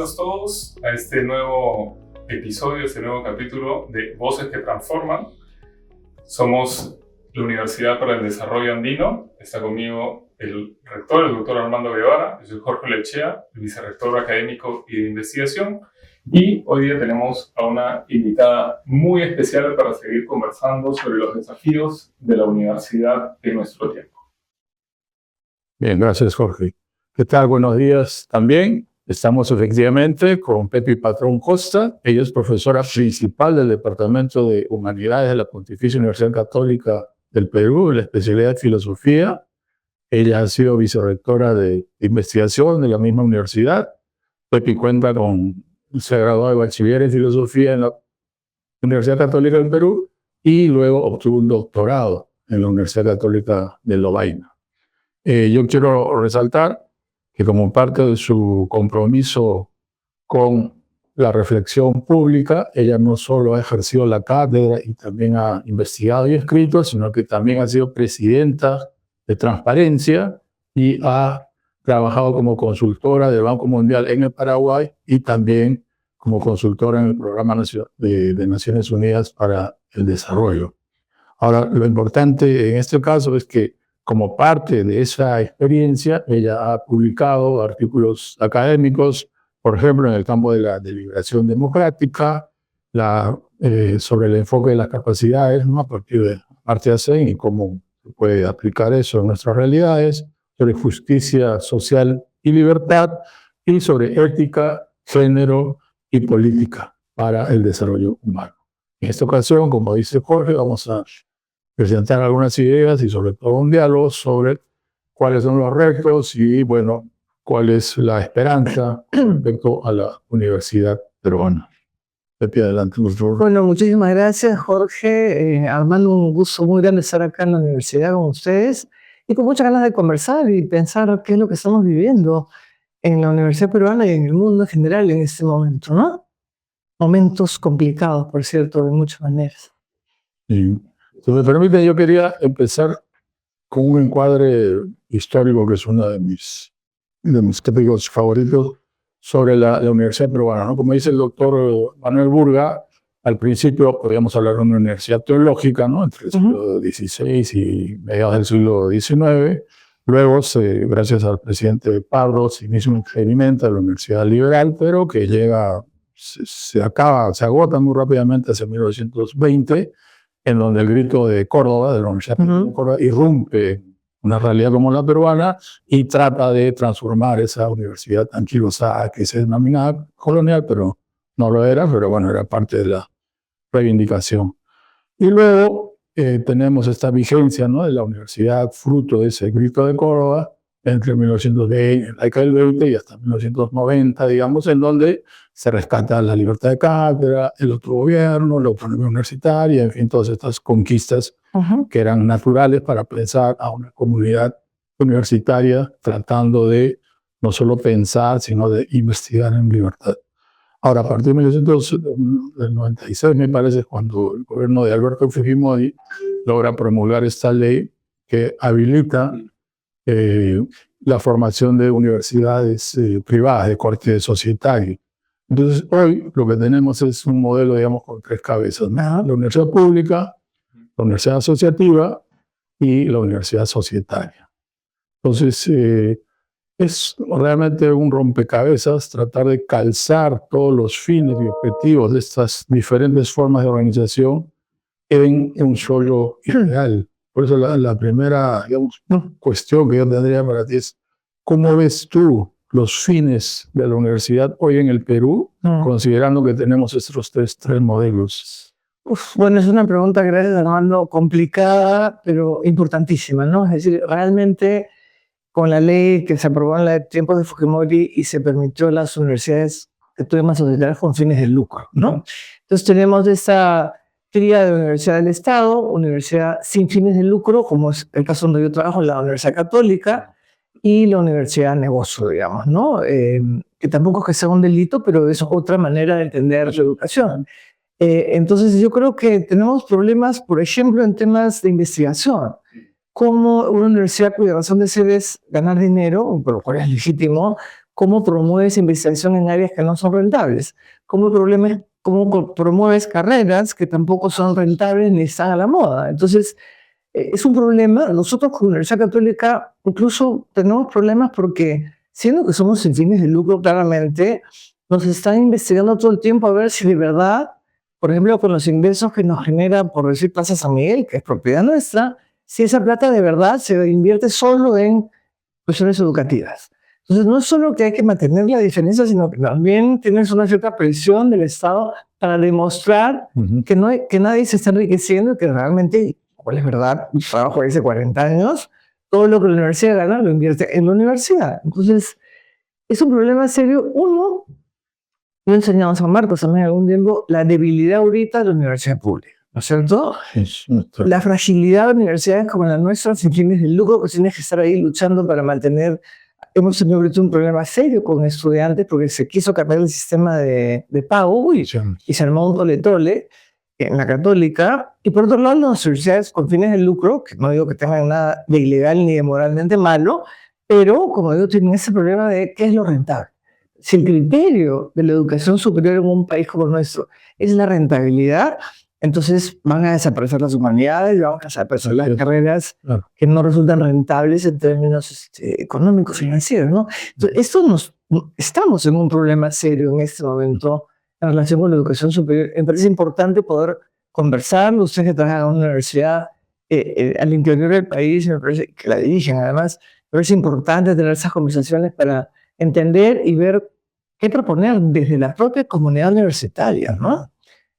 bienvenidos todos a este nuevo episodio, este nuevo capítulo de Voces que Transforman. Somos la Universidad para el Desarrollo Andino. Está conmigo el rector, el doctor Armando Guevara. Yo soy Jorge Lechea, el vicerrector académico y de investigación. Y hoy día tenemos a una invitada muy especial para seguir conversando sobre los desafíos de la universidad en nuestro tiempo. Bien, gracias Jorge. ¿Qué tal? Buenos días también. Estamos efectivamente con Pepi Patrón Costa. Ella es profesora principal del Departamento de Humanidades de la Pontificia Universidad Católica del Perú, en la especialidad de Filosofía. Ella ha sido vicerrectora de investigación de la misma universidad. Pepi cuenta con, se graduó de bachiller en Filosofía en la Universidad Católica del Perú y luego obtuvo un doctorado en la Universidad Católica de Lovaina. Yo quiero resaltar que como parte de su compromiso con la reflexión pública, ella no solo ha ejercido la cátedra y también ha investigado y escrito, sino que también ha sido presidenta de Transparencia y ha trabajado como consultora del Banco Mundial en el Paraguay y también como consultora en el Programa de Naciones Unidas para el Desarrollo. Ahora, lo importante en este caso es que como parte de esa experiencia, ella ha publicado artículos académicos, por ejemplo, en el campo de la deliberación democrática, sobre el enfoque de las capacidades, ¿no? A partir de Amartya Sen y cómo se puede aplicar eso en nuestras realidades, sobre justicia social y libertad, y sobre ética, género y política para el desarrollo humano. En esta ocasión, como dice Jorge, vamos a presentar algunas ideas y sobre todo un diálogo sobre cuáles son los retos y, bueno, cuál es la esperanza respecto a la universidad peruana. Pepi, adelante, por favor. Bueno, muchísimas gracias, Jorge. Armando, un gusto muy grande estar acá en la universidad con ustedes y con muchas ganas de conversar y pensar qué es lo que estamos viviendo en la universidad peruana y en el mundo en general en este momento, ¿no? Momentos complicados, por cierto, de muchas maneras. Sí. Si me permite, yo quería empezar con un encuadre histórico que es uno de mis tópicos favoritos sobre la universidad peruana, ¿no? Como dice el doctor Manuel Burga, al principio podríamos hablar de una universidad teológica, ¿no? Entre el siglo XVI y mediados del siglo XIX. Luego, gracias al presidente Pardo, se inicia un experimento de la Universidad Liberal, pero que se agota muy rápidamente hacia 1920, en donde el grito de Córdoba, de la Universidad de Córdoba, irrumpe una realidad como la peruana y trata de transformar esa universidad anquilosada que se denominaba colonial, pero no lo era, pero bueno, era parte de la reivindicación. Y luego tenemos esta vigencia, ¿no?, de la universidad fruto de ese grito de Córdoba entre 1920, en la década del 20 y hasta 1990, digamos, en donde se rescata la libertad de cátedra, el autogobierno, la autonomía universitaria, en fin, todas estas conquistas que eran naturales para pensar a una comunidad universitaria tratando de no solo pensar, sino de investigar en libertad. Ahora, a partir de 1996, me parece, cuando el gobierno de Alberto Fujimori logra promulgar esta ley que habilita la formación de universidades privadas de corte societario. Entonces, hoy lo que tenemos es un modelo, digamos, con tres cabezas, ¿no? La universidad pública, la universidad asociativa y la universidad societaria. Entonces, es realmente un rompecabezas tratar de calzar todos los fines y objetivos de estas diferentes formas de organización en un solo ideal. Por eso la primera, digamos, cuestión que yo tendría para ti es, ¿cómo ves tú los fines de la universidad hoy en el Perú, considerando que tenemos estos tres modelos? Bueno, es una pregunta, gracias Armando, complicada, pero importantísima, ¿no? Es decir, realmente con la ley que se aprobó en los tiempos de Fujimori y se permitió a las universidades que tuvieran sociedades con fines de lucro, ¿no? Entonces tenemos esa tríada de universidad del Estado, universidad sin fines de lucro, como es el caso donde yo trabajo, la Universidad Católica, y la Universidad Negocio, digamos, ¿no? Que tampoco es que sea un delito, pero es otra manera de entender la educación. Entonces yo creo que tenemos problemas, por ejemplo, en temas de investigación. Como una universidad cuya razón de ser es ganar dinero, por lo cual es legítimo, cómo promueves investigación en áreas que no son rentables, cómo promueves carreras que tampoco son rentables ni están a la moda. Entonces, es un problema. Nosotros como Universidad Católica incluso tenemos problemas porque, siendo que somos sin fines de lucro claramente, nos están investigando todo el tiempo a ver si de verdad, por ejemplo, con los ingresos que nos genera, por decir, Plaza San Miguel, que es propiedad nuestra, si esa plata de verdad se invierte solo en cuestiones educativas. Entonces, no es solo que hay que mantener la diferencia, sino que también tienes una cierta presión del Estado para demostrar que nadie se está enriqueciendo y que realmente, cuál es verdad, un trabajo de hace 40 años, todo lo que la universidad gana lo invierte en la universidad. Entonces, es un problema serio. Uno, yo he enseñado en San Marcos también algún tiempo, la debilidad ahorita de la universidad pública, ¿no es cierto? La fragilidad de universidades como la nuestra, sin fines de lucro, que tienes que estar ahí luchando para mantener. Hemos tenido ahorita un problema serio con estudiantes porque se quiso cambiar el sistema de pago y se armó un tole-tole en la Católica. Y por otro lado, las universidades con fines de lucro, que no digo que tengan nada de ilegal ni de moralmente malo, pero como digo, tienen ese problema de qué es lo rentable. Si el criterio de la educación superior en un país como el nuestro es la rentabilidad, entonces van a desaparecer las humanidades, van a desaparecer las carreras que no resultan rentables en términos económicos, financieros, ¿no? Entonces, estamos en un problema serio en este momento en relación con la educación superior. Me parece importante poder conversar. Ustedes que trabajan en una universidad al interior del país, me parece que la dirigen además, me parece importante tener esas conversaciones para entender y ver qué proponer desde la propia comunidad universitaria, ¿no?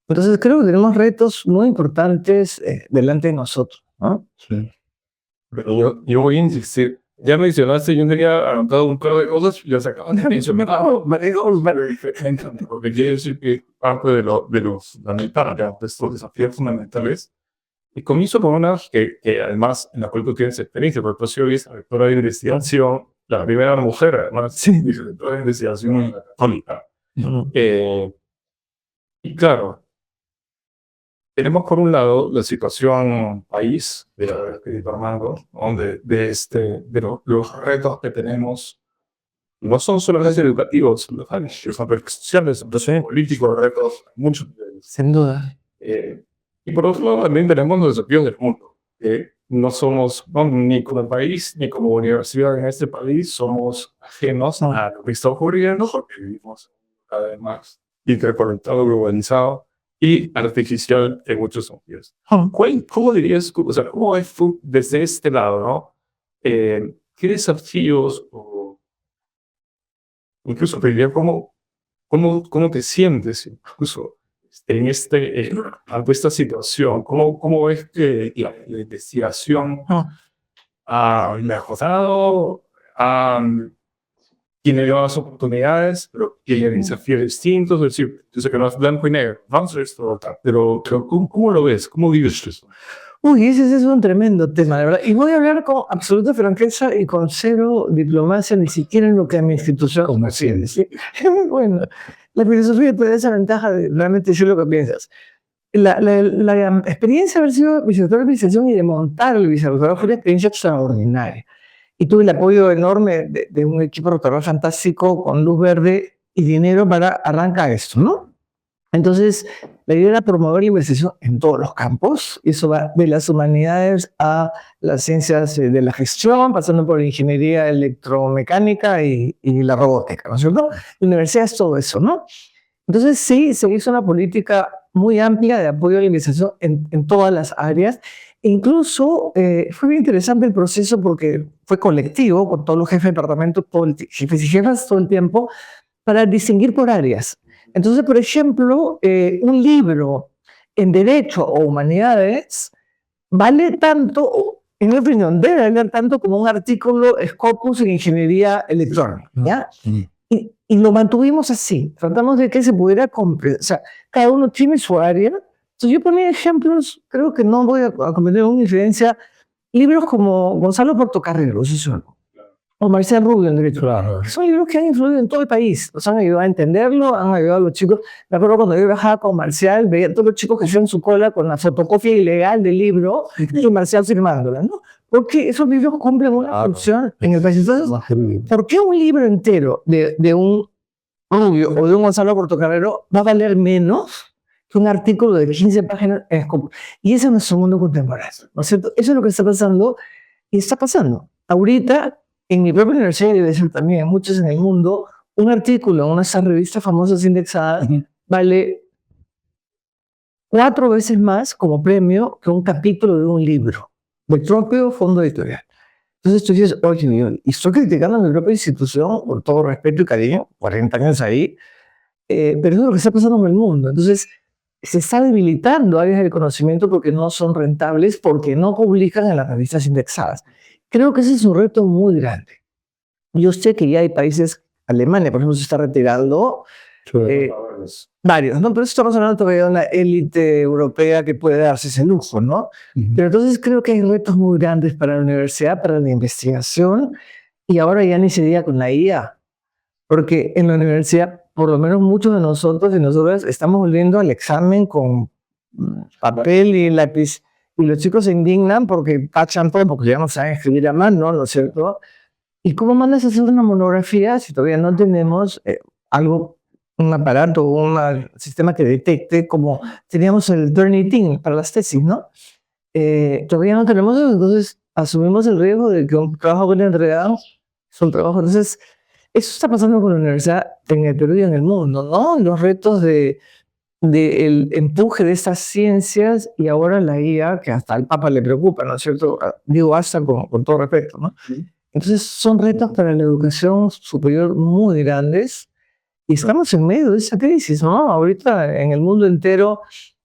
Entonces creo que tenemos retos muy importantes delante de nosotros, ¿no? Sí. Pero yo voy a insistir. Ya mencionaste, yo tenía anotado un par de cosas, ya se acaban de mencionar. Porque quiere decir que parte de los fundamentales, de estos desafíos fundamentales, y comienzo con una que además en la cual tú tienes experiencia, porque tú eres directora de investigación, la primera mujer, además, directora de investigación en la Católica. Y claro, tenemos por un lado la situación país de Armando, donde los retos que tenemos no son solo los educativos, los retos sociales, los políticos, retos, muchos niveles. Sin duda. Y por otro lado también tenemos los desafíos del mundo, que no somos ni como país ni como universidad en este país, somos ajenos a lo que está ocurriendo porque vivimos cada vez más interconectado, globalizado y artificial en muchos sentidos. ¿Cómo dirías, o sea, cómo es desde este lado, ¿no? ¿Qué desafíos o incluso te diría cómo te sientes incluso en ante esta situación? ¿Cómo ves que la investigación ha mejorado? Tiene nuevas oportunidades, pero tiene desafíos distintos. Es decir, yo sé que no es blanco y negro, vamos a esto, pero ¿cómo lo ves? ¿Cómo vives eso? Uy, ese es un tremendo tema, de verdad. Y voy a hablar con absoluta franqueza y con cero diplomacia, ni siquiera en lo que a mi institución concierne. ¿Sí? Bueno, la filosofía te da esa ventaja de realmente decir lo que piensas. La experiencia de haber sido vicerrector de administración y de montar el vicerrectorado fue una experiencia extraordinaria. Y tuve el apoyo enorme de un equipo rectoral fantástico con luz verde y dinero para arrancar esto, ¿no? Entonces, la idea era promover la investigación en todos los campos. Y eso va de las humanidades a las ciencias de la gestión, pasando por la ingeniería electromecánica y la robótica, ¿no es cierto? La universidad es todo eso, ¿no? Entonces, sí, se hizo una política muy amplia de apoyo a la investigación en todas las áreas. E incluso fue bien interesante el proceso porque fue colectivo, con todos los jefes de departamento, jefes y jefas todo el tiempo, para distinguir por áreas. Entonces, por ejemplo, un libro en Derecho o Humanidades vale tanto, en mi opinión, debe valer tanto como un artículo Scopus en Ingeniería Electrónica, ¿ya? Y lo mantuvimos así, tratamos de que se pudiera comprender, o sea, cada uno tiene su área. Entonces yo ponía ejemplos, creo que no voy a cometer una infidencia, libros como Gonzalo Portocarrero, o Marcel Rubio en Derecho. Claro. Son libros que han influido en todo el país, nos han ayudado a entenderlo, han ayudado a los chicos. Me acuerdo cuando yo viajaba con Marcial, veía a todos los chicos que hacían su cola con la fotocopia ilegal del libro y Marcial firmándola, ¿no? porque esos libros cumplen una función en el país. Entonces, ¿por qué un libro entero de un Rubio o de un Gonzalo Portocarrero va a valer menos que un artículo de 15 páginas en Scopus? Y ese es nuestro mundo contemporáneo, ¿no es cierto? Eso es lo que está pasando y está pasando. Ahorita, en mi propia universidad, y debe ser también en muchos en el mundo, un artículo en una de esas revistas famosas indexadas vale 4 veces más como premio que un capítulo de un libro del propio fondo editorial. Entonces tú dices, oye, y estoy criticando a mi propia institución, con todo respeto y cariño, 40 años ahí, pero eso es lo que está pasando en el mundo. Entonces se está debilitando áreas del conocimiento porque no son rentables, porque no publican en las revistas indexadas. Creo que ese es un reto muy grande. Yo sé que ya hay países, Alemania, por ejemplo, se está retirando, varios, ¿no? Pero estamos hablando todavía de una élite europea que puede darse ese lujo, ¿no? Pero entonces creo que hay retos muy grandes para la universidad, para la investigación, y ahora ya ni se diga con la IA, porque en la universidad, por lo menos muchos de nosotros y nosotras estamos volviendo al examen con papel y lápiz, y los chicos se indignan porque tachan todo, porque ya no saben escribir a mano, ¿no es cierto? ¿Y cómo mandas a hacer una monografía si todavía no tenemos algo, un aparato, un sistema que detecte, como teníamos el Turnitin para las tesis, ¿no? Todavía no tenemos eso, entonces asumimos el riesgo de que un trabajo bien entregado es un trabajo. Entonces, eso está pasando con la universidad en el Perú y en el mundo, ¿no? Los retos del empuje de estas ciencias y ahora la IA, que hasta al Papa le preocupa, ¿no es cierto? Digo, hasta con todo respeto, ¿no? Entonces, son retos para la educación superior muy grandes. Y estamos en medio de esa crisis, ¿no? Ahorita en el mundo entero,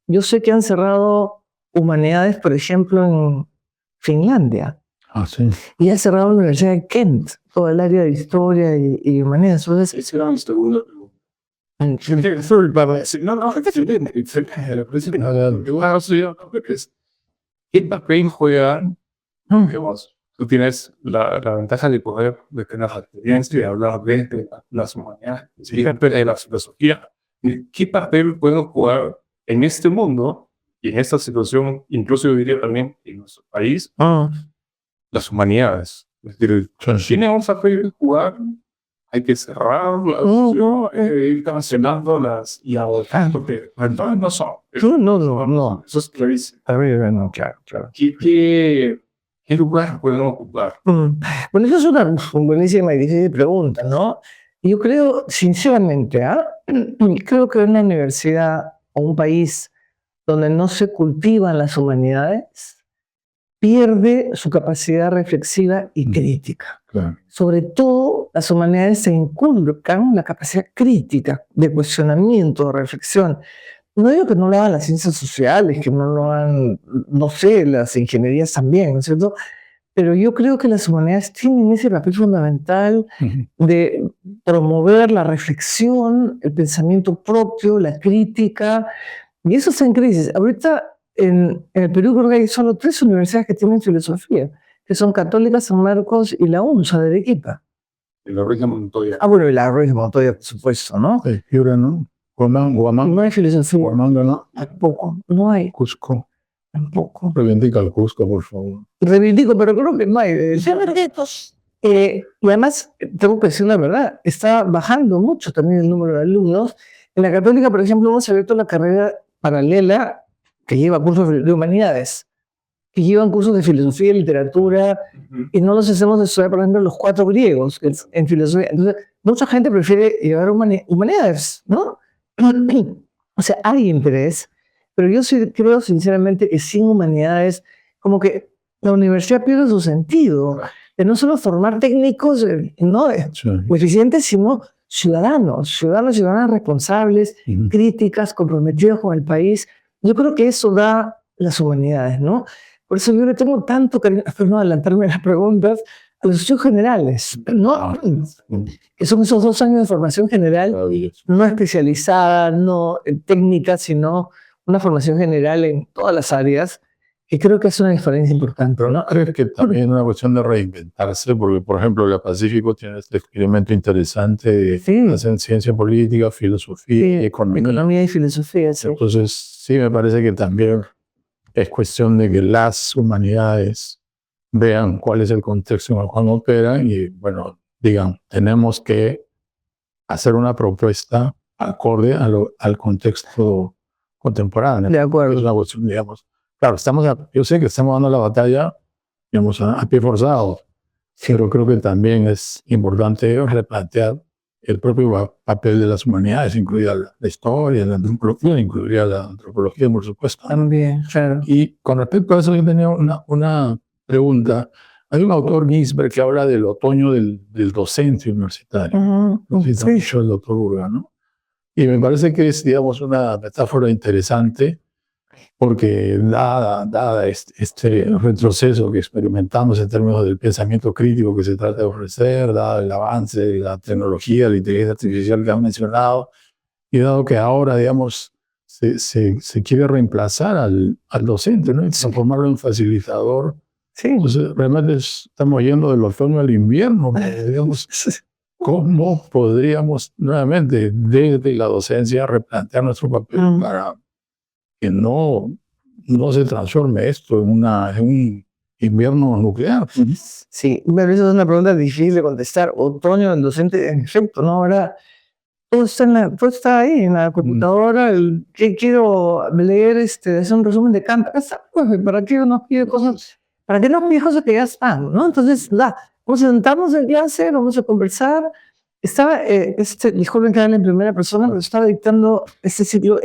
yo sé que han cerrado humanidades, por ejemplo, en Finlandia. Ah, sí. Y han cerrado la Universidad de Kent, todo el área de historia y humanidades. Entonces, ¿qué papel juegan? Tú tienes la ventaja de poder de tener la experiencia y hablar de las humanidades, de la filosofía. ¿Qué papel pueden jugar en este mundo y en esta situación, incluso yo diría también en nuestro país, las humanidades? Es decir, ¿tienen un papel que jugar? Hay que cerrarlas, ir cancelándolas y adoptando, porque no son. no. Eso es clarísimo. No, claro. ¿Qué lugar pueden ocupar? Bueno, eso es una buenísima y difícil pregunta, ¿no? Yo creo, sinceramente, creo que una universidad o un país donde no se cultivan las humanidades pierde su capacidad reflexiva y crítica. Claro. Sobre todo, las humanidades se inculcan la capacidad crítica de cuestionamiento, de reflexión. No digo que no lo hagan las ciencias sociales, que no lo hagan, no sé, las ingenierías también, ¿no es cierto? Pero yo creo que las humanidades tienen ese papel fundamental de promover la reflexión, el pensamiento propio, la crítica, y eso está en crisis. Ahorita en el Perú creo que hay solo 3 universidades que tienen filosofía, que son Católica, San Marcos y la UNSA de Arequipa. Y la Ruiz de Montoya. Bueno, y la Ruiz de Montoya, por supuesto, ¿no? Sí, y ahora no. Guamán. No hay filosofía. Guamán, ¿no? Tampoco, no hay. Cusco. Tampoco. Reivindica el Cusco, por favor. Reivindico, pero creo que no hay. Y además, tengo que decir la verdad, está bajando mucho también el número de alumnos. En la Católica, por ejemplo, hemos abierto la carrera paralela que lleva cursos de humanidades, que llevan cursos de filosofía y literatura, y no los hacemos estudiar, por ejemplo, los 4 griegos en filosofía. Entonces, mucha gente prefiere llevar humanidades, ¿no? O sea, hay interés, pero yo sí creo sinceramente que sin humanidades, como que la universidad pierde su sentido de no solo formar técnicos, no eficientes, sino ciudadanas responsables, críticas, comprometidos con el país. Yo creo que eso da las humanidades, ¿no? Por eso yo le tengo tanto cariño, espero no adelantarme a las preguntas, a los estudios generales, ¿no? Que son esos 2 años de formación general, no especializada, no técnica, sino una formación general en todas las áreas, que creo que es una diferencia importante, ¿no? Creo que también es una cuestión de reinventarse, porque, por ejemplo, la Pacífico tiene este experimento interesante de hacer ciencia política, filosofía y economía. Economía y filosofía, sí. Entonces, sí, me parece que también es cuestión de que las humanidades vean cuál es el contexto en el cual operan y, bueno, digan, tenemos que hacer una propuesta acorde al contexto contemporáneo. De acuerdo. Es una cuestión, digamos, claro, yo sé que estamos dando la batalla, digamos, a pie forzado, pero creo que también es importante replantear el propio papel de las humanidades, incluida la historia, la antropología, incluida la antropología, por supuesto. También, claro. Y con respecto a eso, yo tenía una pregunta. Hay un autor, Ginsberg, que habla del otoño del docente universitario. No sé si te ha dicho el doctor Urga, ¿no? Y me parece que es, digamos, una metáfora interesante porque dada este retroceso que experimentamos en términos del pensamiento crítico que se trata de ofrecer, dado el avance de la tecnología, la inteligencia artificial que han mencionado, y dado que ahora, digamos, se quiere reemplazar al docente, ¿no? Y transformarlo en facilitador. Sí. Entonces, realmente estamos yendo del otoño al invierno, digamos. ¿Cómo podríamos nuevamente desde la docencia replantear nuestro papel para que no se transforme esto en un invierno nuclear? Sí, pero esa es una pregunta difícil de contestar. Otoño del docente, en efecto, ¿no? Ahora todo está ahí en la computadora. Quiero leer, hacer un resumen de Kant. ¿Para qué nos pide cosas? ¿Para qué nos pide cosas que ya están, ¿no? Entonces, vamos a sentarnos en clase, vamos a conversar. Disculpen que hable en primera persona, pero estaba dictando este ciclo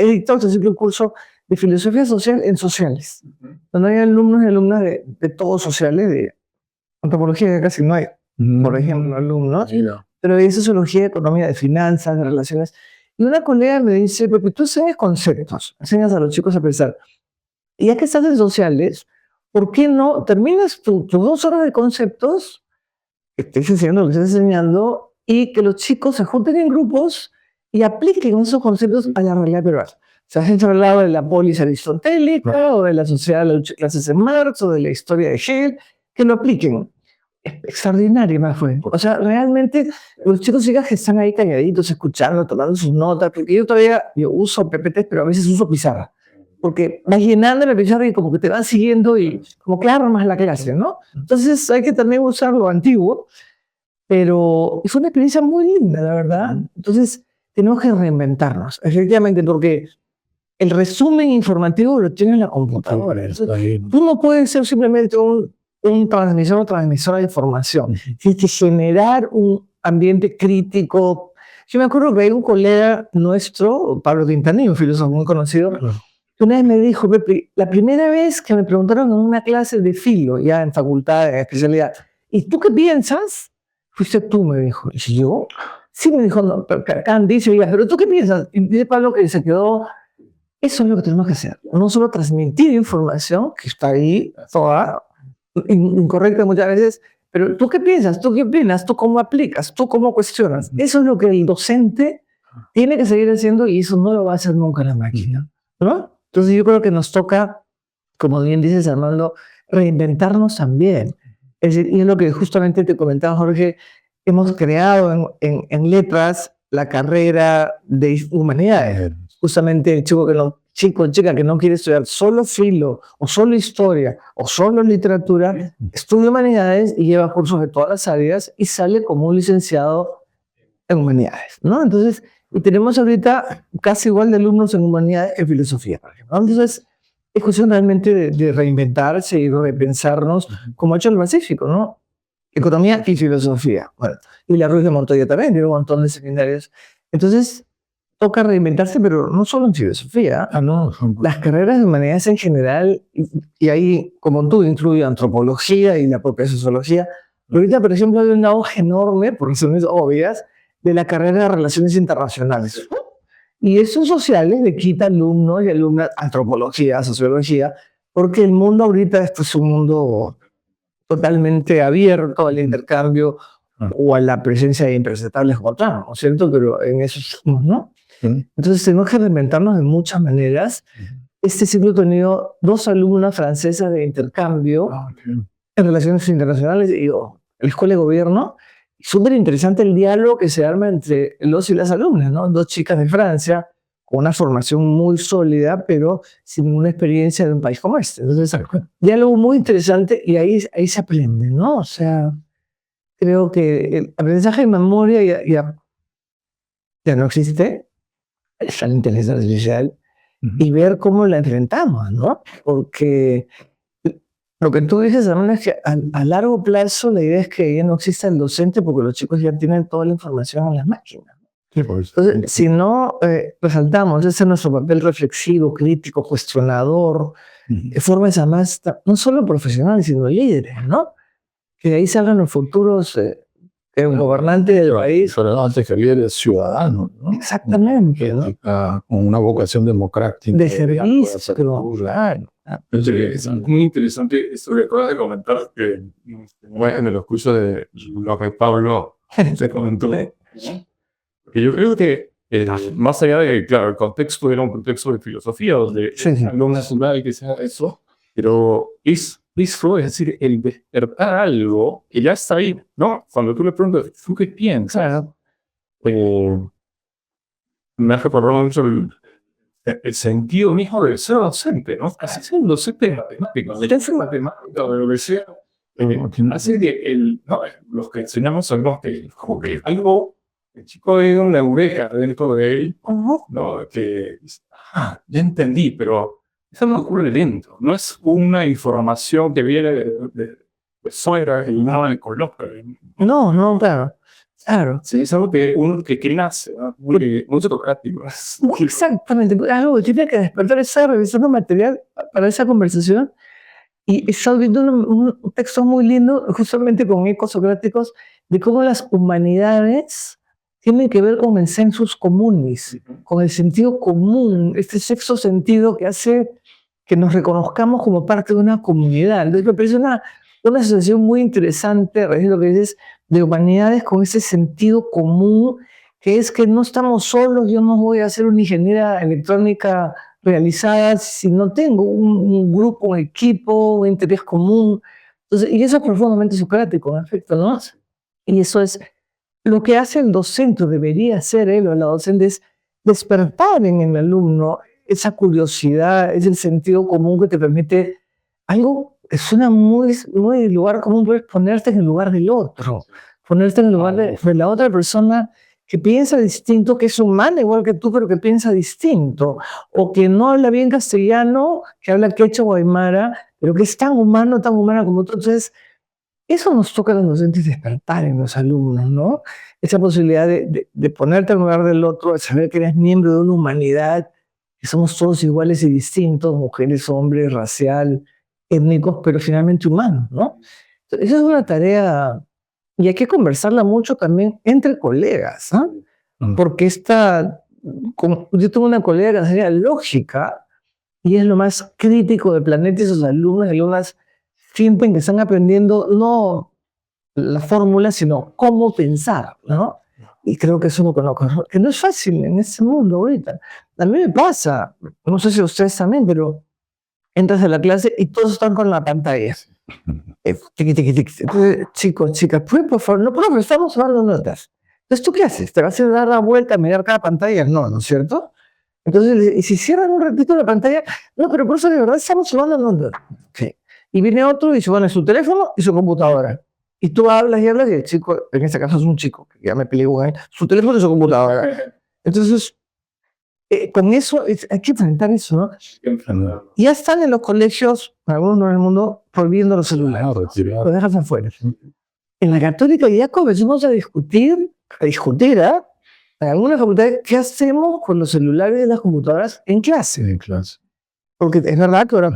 curso de filosofía social en sociales, donde hay alumnos y alumnas de todos sociales, de antropología casi no hay, por ejemplo, alumnos, pero hay sociología, de economía, de finanzas, de relaciones. Y una colega me dice, porque tú enseñas conceptos, enseñas a los chicos a pensar, y ya que estás en sociales, ¿por qué no terminas tus 2 horas de conceptos, que estés enseñando lo que estás enseñando, y que los chicos se junten en grupos y apliquen esos conceptos a la realidad peruana? Se ha hablado de la polis aristotélica, o de la sociedad de las 8 clases de Marx, o de la historia de Hegel, que lo apliquen. Es extraordinario, más fue. O sea, realmente los chicos que están ahí calladitos, escuchando, tomando sus notas, porque yo uso PPT, pero a veces uso pizarra, porque vas llenando la pizarra y como que te van siguiendo y como que armas la clase, ¿no? Entonces hay que también usar lo antiguo, pero fue una experiencia muy linda, la verdad. Entonces tenemos que reinventarnos, efectivamente, porque el resumen informativo lo tiene en la computadora. Entonces, tú no puedes ser simplemente un transmisor o transmisora de información. Tienes que generar un ambiente crítico. Yo me acuerdo que hay un colega nuestro, Pablo Quintanilla, un filósofo muy conocido, que una vez me dijo, Pepe, la primera vez que me preguntaron en una clase de filo, ya en facultad, en especialidad, ¿y tú qué piensas? Fuiste tú, me dijo. Y yo, sí, me dijo, no, Kant dice, pero ¿tú qué piensas? Y dice Pablo que se quedó. Eso es lo que tenemos que hacer. No solo transmitir información, que está ahí, toda incorrecta muchas veces, pero ¿tú qué piensas? ¿Tú qué opinas? ¿Tú cómo aplicas? ¿Tú cómo cuestionas? Eso es lo que el docente tiene que seguir haciendo y eso no lo va a hacer nunca la máquina, ¿no? Entonces yo creo que nos toca, como bien dices, Armando, reinventarnos también. Es decir, y es lo que justamente te comentaba, Jorge, hemos creado en letras la carrera de humanidades. Justamente el chica que no quiere estudiar solo filo, o solo historia, o solo literatura, estudia humanidades y lleva cursos de todas las áreas y sale como un licenciado en humanidades, ¿no? Entonces, y tenemos ahorita casi igual de alumnos en humanidades que en filosofía, por ejemplo. Entonces, es cuestión realmente de reinventarse y repensarnos, como ha hecho el Pacífico, ¿no? Economía y filosofía. Bueno, y la Ruiz de Montoya también, tiene un montón de seminarios. Entonces, toca reinventarse, pero no solo en filosofía, las carreras de humanidades en general, y ahí, como tú, incluye antropología y la propia sociología. Ahorita, por ejemplo, hay un auge enorme, por razones obvias, de la carrera de relaciones internacionales. Y esos sociales le quita alumnos y alumnas antropología, sociología, porque el mundo ahorita es un mundo totalmente abierto al intercambio o a la presencia de impresentables como Trump, ¿no es cierto? Pero en eso estamos, ¿no? Entonces tenemos que reinventarnos de muchas maneras. Este ciclo he tenido 2 alumnas francesas de intercambio en relaciones internacionales y en la escuela de gobierno. Súper interesante el diálogo que se arma entre los y las alumnas, ¿no? 2 chicas de Francia una formación muy sólida, pero sin una experiencia de un país como este. Entonces, diálogo muy interesante y ahí se aprende, ¿no? O sea, creo que el aprendizaje de memoria ya no existe, está la inteligencia artificial, y ver cómo la enfrentamos, ¿no? Porque lo que tú dices, también es que a largo plazo la idea es que ya no exista el docente porque los chicos ya tienen toda la información en las máquinas. Sí, pues. Entonces, si no resaltamos, ese es nuestro papel reflexivo, crítico, cuestionador, formas además no solo profesionales, sino líderes, ¿no? Que de ahí salgan los futuros gobernantes del país. Pero antes que líderes ciudadanos, ¿no? Exactamente, ¿no? Con una vocación democrática. De servicio. Claro. Es muy interesante esto que acabas de comentar, que en el curso de lo que Pablo se comentó. Porque yo creo que más allá de, claro, el contexto era un contexto de filosofía, donde lo natural que sea eso, pero es decir, el despertar algo que ya está ahí, ¿no? Cuando tú le preguntas, ¿tú qué piensas? Me hace recordar mucho el sentido mismo de ser docente, ¿no? Así es el docente de matemáticas, de lo que sea. Así que los que enseñamos sabemos que algo, el chico ve una eureka dentro de él, ¿no? Que ya entendí, pero eso no ocurre lento, no es una información que viene de fuera y nada de coloca. No, claro. Claro. Sí, es algo que uno que nace, ¿no? Muy autocrático. Exactamente. Algo que tiene que despertar esa revisando material para esa conversación. Y estaba viendo un texto muy lindo, justamente con ecos socráticos, de cómo las humanidades tienen que ver con el sensus communis, con el sentido común, este sexto sentido que hace que nos reconozcamos como parte de una comunidad. Entonces me parece una asociación muy interesante, a raíz de lo que dices, de humanidades con ese sentido común, que es que no estamos solos. Yo no voy a ser una ingeniera electrónica realizada si no tengo un grupo, un equipo, un interés común. Entonces, y eso es profundamente socrático, en efecto, ¿no? Y eso es lo que hace el docente, debería hacer él o la docente, es despertar en el alumno esa curiosidad, es el sentido común que te permite algo que suena muy lugar común, puedes ponerte en el lugar del otro, ponerte en el lugar de la otra persona que piensa distinto, que es humana igual que tú, pero que piensa distinto, o que no habla bien castellano, que habla quechua o aymara, pero que es tan humana como tú. Entonces, eso nos toca a los docentes despertar en los alumnos, ¿no? Esa posibilidad de ponerte en el lugar del otro, de saber que eres miembro de una humanidad, que somos todos iguales y distintos, mujeres, hombres, racial, étnicos, pero finalmente humanos, ¿no? Entonces, esa es una tarea, y hay que conversarla mucho también entre colegas, ¿ah? Porque yo tengo una colega que enseña lógica, y es lo más crítico del planeta, y sus alumnos y alumnas sienten que están aprendiendo no la fórmula, sino cómo pensar, ¿no? Y creo que eso es lo que no es fácil en ese mundo ahorita. A mí me pasa, no sé si ustedes también, pero entras a la clase y todos están con la pantalla. Chicos, chicas, por favor, no, profe, estamos tomando notas. Entonces, ¿tú qué haces? ¿Te vas a dar la vuelta a mirar cada pantalla? No, ¿no es cierto? Entonces, y si cierran un ratito la pantalla, no, pero por eso de verdad estamos tomando notas. Sí. Y viene otro y dice, bueno, es su teléfono y su computadora. Y tú hablas y hablas y el chico, en este caso es un chico, que ya me peleé con él, su teléfono y su computadora. Entonces, con eso, hay que enfrentar eso, ¿no? Ya están en los colegios, algunos en el mundo, prohibiendo los celulares. Los dejas afuera. En la Católica ya comenzamos a discutir, ¿eh? En algunas facultades, ¿qué hacemos con los celulares y las computadoras en clase? En clase. Porque es verdad que ahora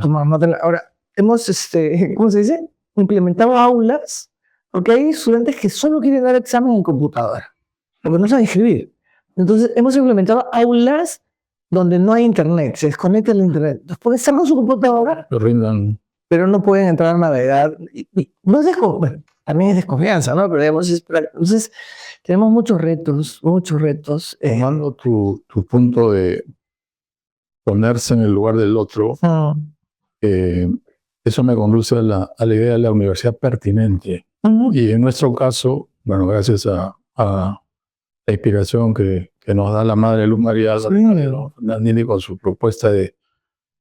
hemos, ¿cómo se dice? Implementado aulas, porque hay estudiantes que solo quieren dar examen en computadora, porque no saben escribir. Entonces, hemos implementado aulas donde no hay internet, se desconecta el internet. Entonces, pueden estar con su computadora, pero no pueden entrar a navegar. No es bueno, también es desconfianza, ¿no? Pero digamos, entonces, tenemos muchos retos. Tomando tu punto de ponerse en el lugar del otro, eso me conduce a la idea de la universidad pertinente. Y en nuestro caso, bueno, gracias a la inspiración que que nos da la Madre Luz María Nandini con su propuesta de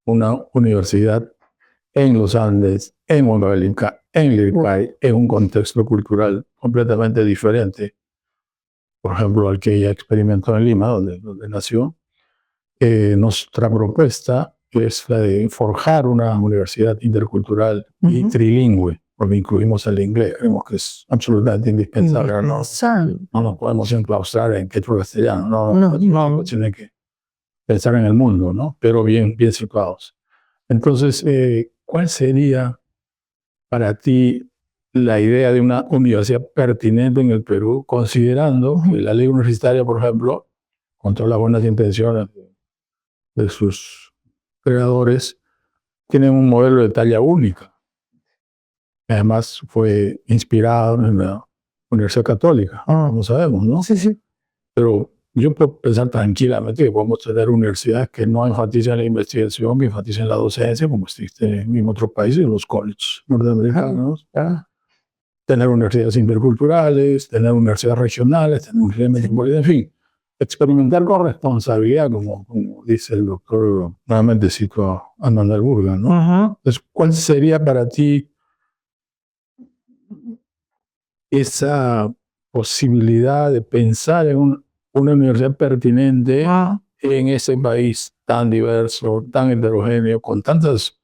una universidad en los Andes, en Huancavelica, en Lircay, en un contexto cultural completamente diferente, por ejemplo, al que ella experimentó en Lima, donde nació. Nuestra propuesta es la de forjar una universidad intercultural y trilingüe, porque incluimos el inglés, creemos que es absolutamente indispensable. No nos podemos enclaustrar en quechua castellano, no, tiene que pensar en el mundo, ¿no? Pero bien situados. Entonces, ¿cuál sería para ti la idea de una universidad pertinente en el Perú, considerando que la ley universitaria, por ejemplo, con todas las buenas intenciones de sus creadores, tiene un modelo de talla única? Además, fue inspirado en la Universidad Católica, como sabemos, ¿no? Sí. Pero yo puedo pensar tranquilamente que podemos tener universidades que no enfaticen la investigación, que enfaticen la docencia, como existe en otros países, en los colleges norteamericanos. Tener universidades interculturales, tener universidades regionales, tener universidades metropolitanas, en fin, experimentar con responsabilidad, como dice el doctor, nuevamente cito a Manuel Burga, ¿no? Entonces, ¿cuál sería para ti esa posibilidad de pensar en una universidad pertinente en ese país tan diverso, tan heterogéneo, con tantas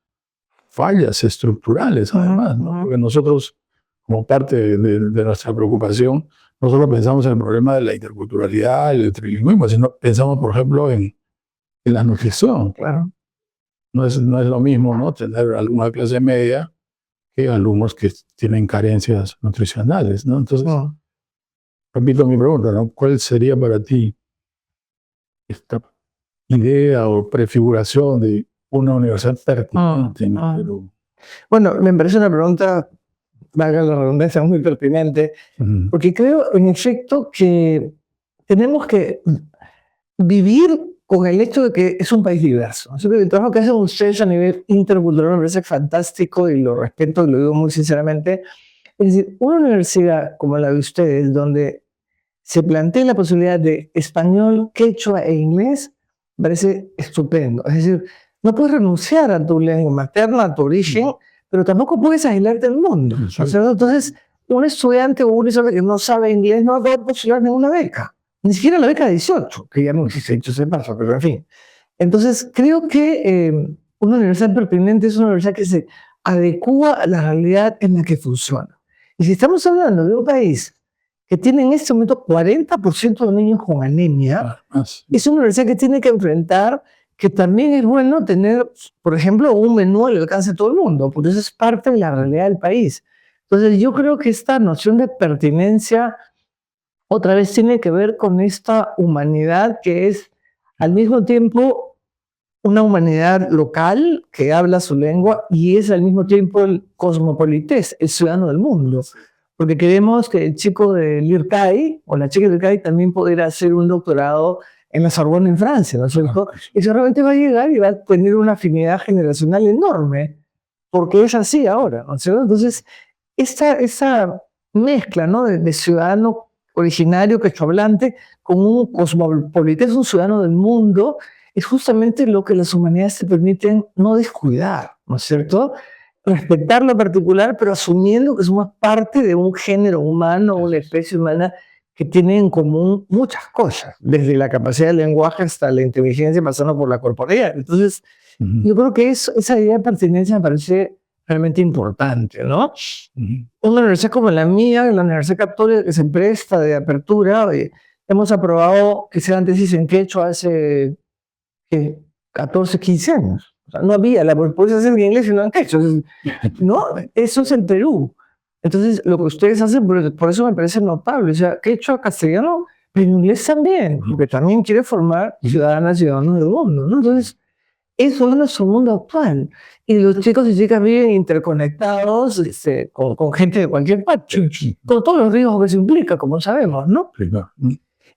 fallas estructurales además, ¿no? Porque nosotros, como parte de nuestra preocupación, no solo pensamos en el problema de la interculturalidad y el trilingüismo, sino pensamos, por ejemplo, en la nutrición. Claro. No es lo mismo, ¿no?, tener alumnos de clase media que alumnos que tienen carencias nutricionales, ¿no? Entonces, repito mi pregunta, ¿no? ¿Cuál sería para ti esta idea o prefiguración de una universidad pertinente en el Perú? Bueno, me parece una pregunta, valga la redundancia, muy pertinente, porque creo, en efecto, que tenemos que vivir con el hecho de que es un país diverso. El trabajo que hacen ustedes a nivel intercultural me parece fantástico y lo respeto y lo digo muy sinceramente. Es decir, una universidad como la de ustedes, donde se plantea la posibilidad de español, quechua e inglés, me parece estupendo. Es decir, no puedes renunciar a tu lengua materna, a tu origen, pero tampoco puedes aislarte del mundo, ¿no es cierto? Entonces, un estudiante o un estudiante que no sabe inglés no va a poder postular ninguna beca, ni siquiera la beca de 18, que ya no existe, dicho se pasa, pero en fin. Entonces, creo que una universidad pertinente es una universidad que se adecúa a la realidad en la que funciona. Y si estamos hablando de un país que tiene en este momento 40% de niños con anemia, es una universidad que tiene que enfrentar que también es bueno tener, por ejemplo, un menú al alcance de todo el mundo, porque eso es parte de la realidad del país. Entonces, yo creo que esta noción de pertinencia otra vez tiene que ver con esta humanidad que es al mismo tiempo una humanidad local que habla su lengua y es al mismo tiempo el cosmopolités, el ciudadano del mundo. Porque queremos que el chico de Lircay o la chica de Lircay también pudiera hacer un doctorado en la Sorbona en Francia, ¿no es cierto? Y seguramente va a llegar y va a tener una afinidad generacional enorme, porque es así ahora, ¿no es cierto? Entonces, esa mezcla, ¿no?, de ciudadano originario quechohablante con un cosmopolita, es un ciudadano del mundo, es justamente lo que las humanidades te permiten no descuidar, ¿no es cierto? Respetar lo particular, pero asumiendo que somos parte de un género humano, una especie humana que tiene en común muchas cosas, desde la capacidad del lenguaje hasta la inteligencia, pasando por la corporeidad. Entonces, yo creo que esa idea de pertinencia me parece realmente importante, ¿no? Una universidad como la mía, la Universidad Católica, que se presta de apertura, hemos aprobado que sean tesis en quechua hace 14, 15 años. O sea, no había, la podías hacer en inglés y no en quechua, ¿no? Eso es el Perú. Entonces, lo que ustedes hacen, por eso me parece notable. O sea, quechua, castellano, pero inglés también, porque también quiere formar ciudadanos del mundo, ¿no? Entonces, eso es nuestro mundo actual. Y los chicos y chicas viven interconectados con gente de cualquier parte, con todos los riesgos que se implica, como sabemos, ¿no?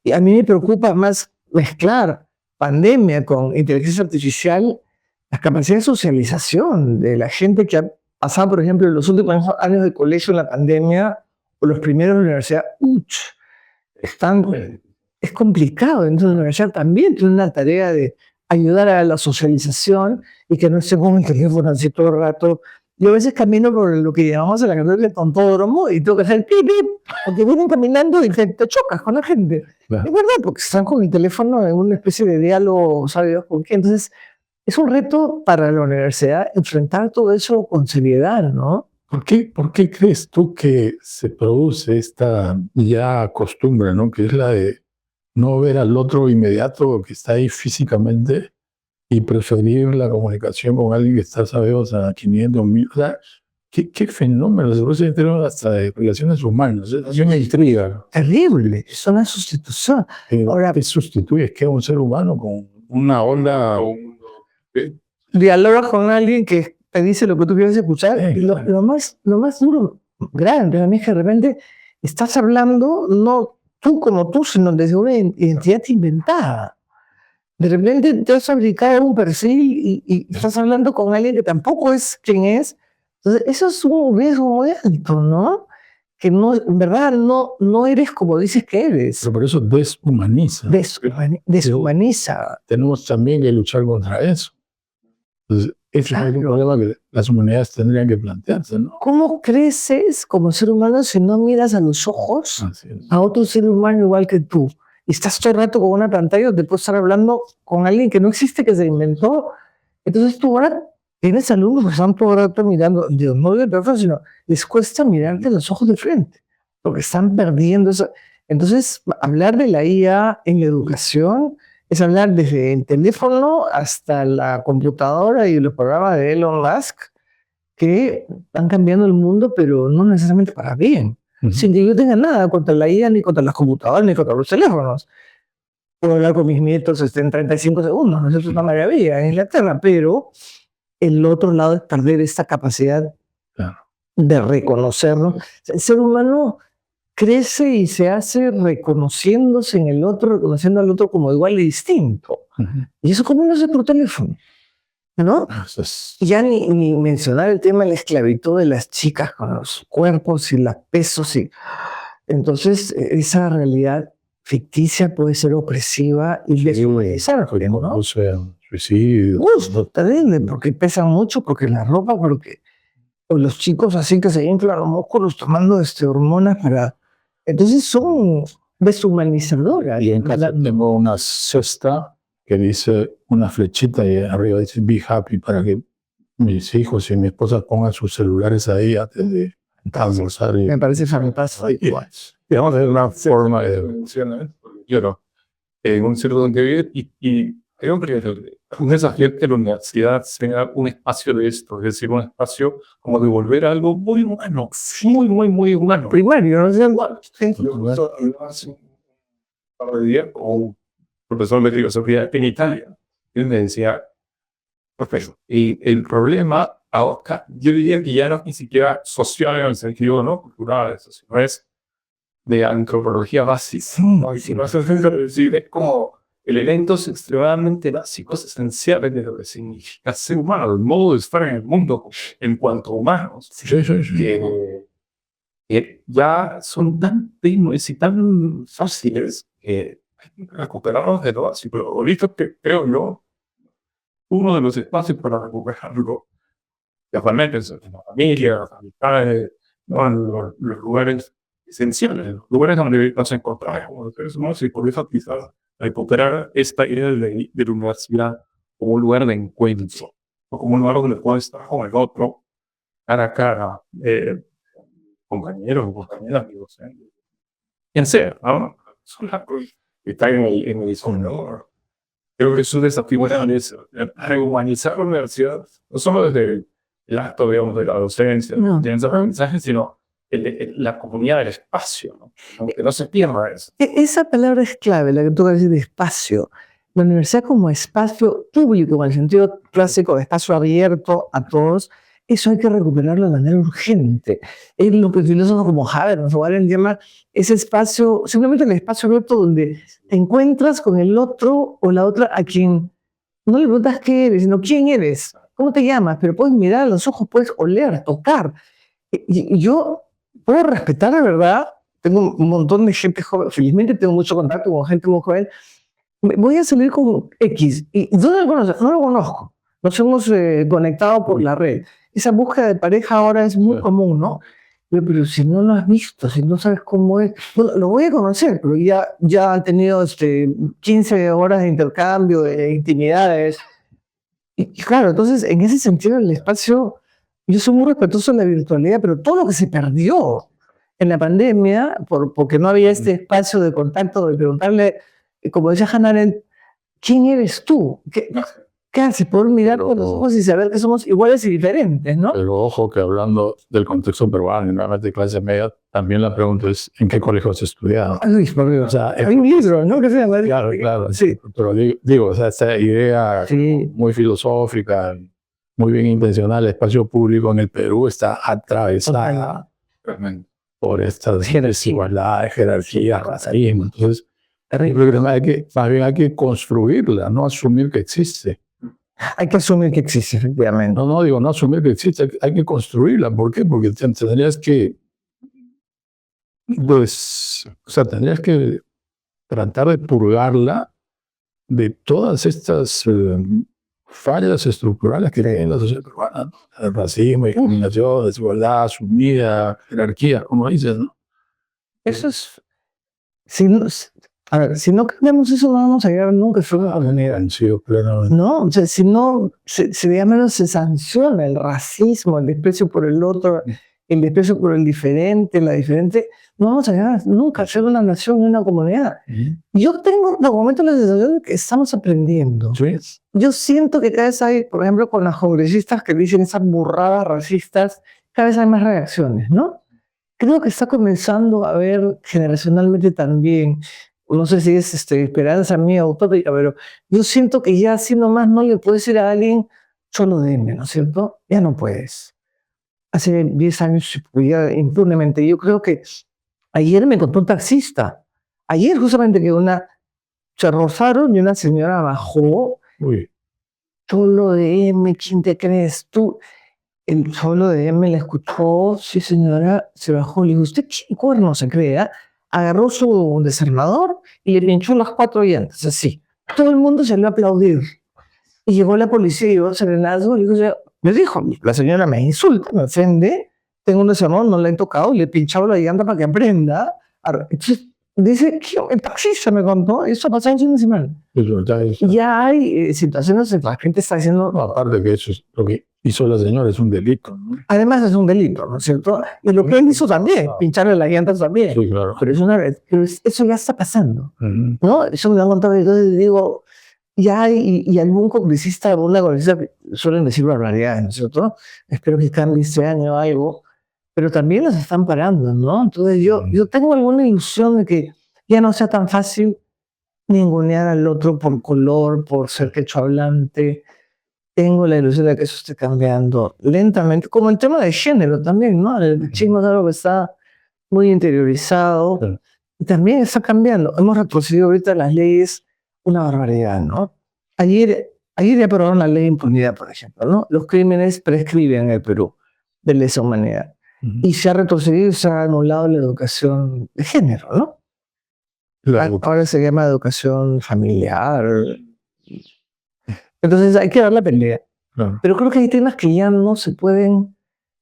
Y a mí me preocupa más mezclar pandemia con inteligencia artificial, la capacidad de socialización de la gente que ha pasado, por ejemplo, en los últimos años de colegio en la pandemia o los primeros de la universidad, están es complicado. Entonces la universidad también tiene una tarea de ayudar a la socialización y que no esté con el teléfono así todo el rato. Yo a veces camino por lo que llamamos en la capital el tontódromo y tengo que hacer pip, pip, porque vienen caminando y te chocas con la gente. Claro. Es verdad, porque están con el teléfono en una especie de diálogo, ¿sabe Dios con qué? Entonces, es un reto para la universidad enfrentar todo eso con seriedad, ¿no? ¿Por qué crees tú que se produce esta ya costumbre, ¿no? Que es la de no ver al otro inmediato que está ahí físicamente y preferir la comunicación con alguien que está, sabemos, a 500, 1000. O sea, ¿qué fenómeno? Se produce en términos hasta de relaciones humanas. Es una intriga. Terrible, es una sustitución. Ahora, ¿Qué sustituyes? ¿Qué un ser humano con una onda? dialogas con alguien que te dice lo que tú quieres escuchar. Sí, Y lo más duro, grande, a mí es que de repente estás hablando, no tú como tú, sino desde una identidad inventada. De repente te has fabricado un perfil y estás hablando con alguien que tampoco es quien es. Entonces, eso es un riesgo muy alto, ¿no? Que no, en verdad no eres como dices que eres. Pero por eso deshumaniza. Deshumaniza. Tenemos también que luchar contra eso. Entonces, ese es un problema que las humanidades tendrían que plantearse, ¿no? ¿Cómo creces como ser humano si no miras a los ojos Así es. a otro ser humano igual que tú? Y estás todo el rato con una pantalla donde puedes estar hablando con alguien que no existe, que se inventó. Entonces tú ahora tienes alumnos que están todo el rato mirando, no de teléfono, sino les cuesta mirarte a los ojos de frente, porque están perdiendo eso. Entonces, hablar de la IA en la educación es hablar desde el teléfono hasta la computadora y los programas de Elon Musk que están cambiando el mundo, pero no necesariamente para bien. Sin que yo tenga nada contra la IA, ni contra las computadoras, ni contra los teléfonos. Puedo hablar con mis nietos en 35 segundos, ¿no? Eso es una maravilla en Inglaterra, pero el otro lado es perder esta capacidad de reconocerlo. El ser humano crece y se hace reconociéndose en el otro, reconociendo al otro como igual y distinto. Y eso como no se por teléfono, ¿no? Ya ni mencionar el tema de la esclavitud de las chicas con los cuerpos y los pesos. Entonces, esa realidad ficticia puede ser opresiva y deshumanizante, ¿no? O sea, suicidio. Terrible, porque pesan mucho, porque la ropa, porque o los chicos así que se inflan los músculos tomando hormonas para... Entonces son deshumanizadoras. Y en casa tengo una cesta que dice una flechita y arriba dice be happy, para que mis hijos y mi esposa pongan sus celulares ahí antes de almorzar. Me parece fantástico. Digamos, es una forma de funcionar. Yo no. En un sitio donde vive y creo que un desafío que la universidad tenga un espacio de esto, es decir, un espacio como de volver a algo muy humano, muy humano. Primario, ¿no? Hace un par de días con un profesor de filosofía en Italia. Él me decía, perfecto. Y el problema ahora, yo diría que ya no es ni siquiera social en el sentido no cultural, sino es de antropología básica. ¿No? Y si no hace decir, es como elementos extremadamente básicos, esenciales de lo que significa ser humano, el modo de estar en el mundo en cuanto a humanos. Que ya son tan tenues y tan fáciles que hay que recuperarlos de lo básico. Pero ahorita que creo yo, uno de los espacios para recuperarlo, realmente es la familia, las amistades, ¿no? los lugares esenciales, los lugares donde nos encontramos como seres humanos, y por eso quizás recuperar esta idea de la universidad como un lugar de encuentro, o como un lugar donde puedes estar con el otro, cara a cara, compañeros o compañeras, amigos. Quien sea, ¿no? Está en el sonoro. Creo que es un desafío grande es rehumanizar la universidad, no solo desde el acto, digamos, de la docencia, de aprendizaje, sino la comunidad del espacio, ¿no? Aunque no se pierda eso. Esa palabra es clave, la que tú acabas de decir de espacio. La universidad como espacio público, en el sentido clásico de espacio abierto a todos, eso hay que recuperarlo de manera urgente. Es lo que filósofos como Habermas o Warren llaman ese espacio, simplemente el espacio abierto donde te encuentras con el otro o la otra a quien no le preguntas qué eres, sino quién eres, cómo te llamas, pero puedes mirar a los ojos, puedes oler, tocar. Y yo puedo respetar, de verdad, tengo un montón de gente joven, felizmente tengo mucho contacto con gente muy joven, voy a salir con X, y ¿dónde lo conoces? No lo conozco, nos hemos conectado por la red. Esa búsqueda de pareja ahora es muy común, ¿no? Pero si no lo has visto, si no sabes cómo es, bueno, lo voy a conocer, pero ya han tenido 15 horas de intercambio, de intimidades. Y claro, entonces, en ese sentido, el espacio, yo soy muy respetuoso de la virtualidad, pero todo lo que se perdió en la pandemia, porque no había este espacio de contacto, de preguntarle, como decía Hannah Arendt, ¿quién eres tú? ¿Qué haces? Poder mirar con los ojos y saber que somos iguales y diferentes, ¿no? Pero ojo que hablando del contexto peruano, normalmente de clase media, también la pregunta es ¿en qué colegio has estudiado? O sea, hay un libro, ¿no? Que se llama... Claro, sí. Pero digo, o sea, esta idea muy filosófica, muy bien intencional, el espacio público en el Perú está atravesada por estas desigualdades, jerarquías, racismo. Entonces, yo creo que más bien hay que construirla, no asumir que existe. Hay que asumir que existe, efectivamente. No digo no asumir que existe, hay que construirla. ¿Por qué? Porque tendrías que, pues, o sea, tendrías que tratar de purgarla de todas estas fallas estructurales que tiene la sociedad peruana, ¿no? El racismo, discriminación, desigualdad, sumida, jerarquía, como dices, ¿no? Eso es... A ver, si no cambiamos eso, no vamos a llegar nunca a una manera. No, o sea, si no, se menos se sanciona el racismo, el desprecio por el otro, el desprecio por el diferente, la diferente, no vamos a llegar nunca a ser una nación, una comunidad. Yo tengo de momento la sensación de que estamos aprendiendo. Yo siento que cada vez hay, por ejemplo, con las congresistas que dicen esas burradas racistas, cada vez hay más reacciones, ¿no? Creo que está comenzando a haber generacionalmente también, no sé si es esperanza mía utópica, pero yo siento que ya así nomás no le puedes decir a alguien solo deme, ¿no es cierto? Ya no puedes. Hace 10 años se podía impunemente. Yo creo que ayer me contó un taxista. Ayer justamente que se rozaron y una señora bajó. Solo de M, ¿quién te crees tú? El solo de M le escuchó, sí señora, se bajó. Le dijo, ¿usted qué cuerno se cree? Agarró su desarmador y le pinchó las 4 llantas, así. Todo el mundo salió a aplaudir. Y llegó la policía y llevó serenazgo. Me dijo, la señora me insulta, me ofende, tengo un desarmador, no le he tocado, le he pinchado la llanta para que aprenda. Entonces, dice, el taxista me contó, eso pasó en fin de semana. Ya hay situaciones en que la gente está diciendo... No, aparte que eso es lo que hizo la señora, es un delito, ¿no? Además es un delito, ¿no es cierto? Y lo que él hizo también, pincharle las llantas también. Sí, claro. Pero eso ya está pasando, ¿no? Eso me lo han contado, entonces digo, ya hay, y algún congresista, alguna congresista suelen decir barbaridades, ¿no es cierto? Espero que cambie este año algo, pero también los están parando, ¿no? Entonces yo tengo alguna ilusión de que ya no sea tan fácil ningunear al otro por color, por ser quechohablante. Tengo la ilusión de que eso esté cambiando lentamente, como el tema de género también, ¿no? El machismo es algo que está muy interiorizado y también está cambiando. Hemos retrocedido ahorita las leyes, una barbaridad, ¿no? Ayer ya aprobaron la ley de impunidad, por ejemplo, ¿no? Los crímenes prescriben en el Perú de lesa humanidad. Y se ha retrocedido y se ha anulado la educación de género, ¿no? Ahora se llama educación familiar. Entonces hay que dar la pelea. Pero creo que hay temas que ya no se pueden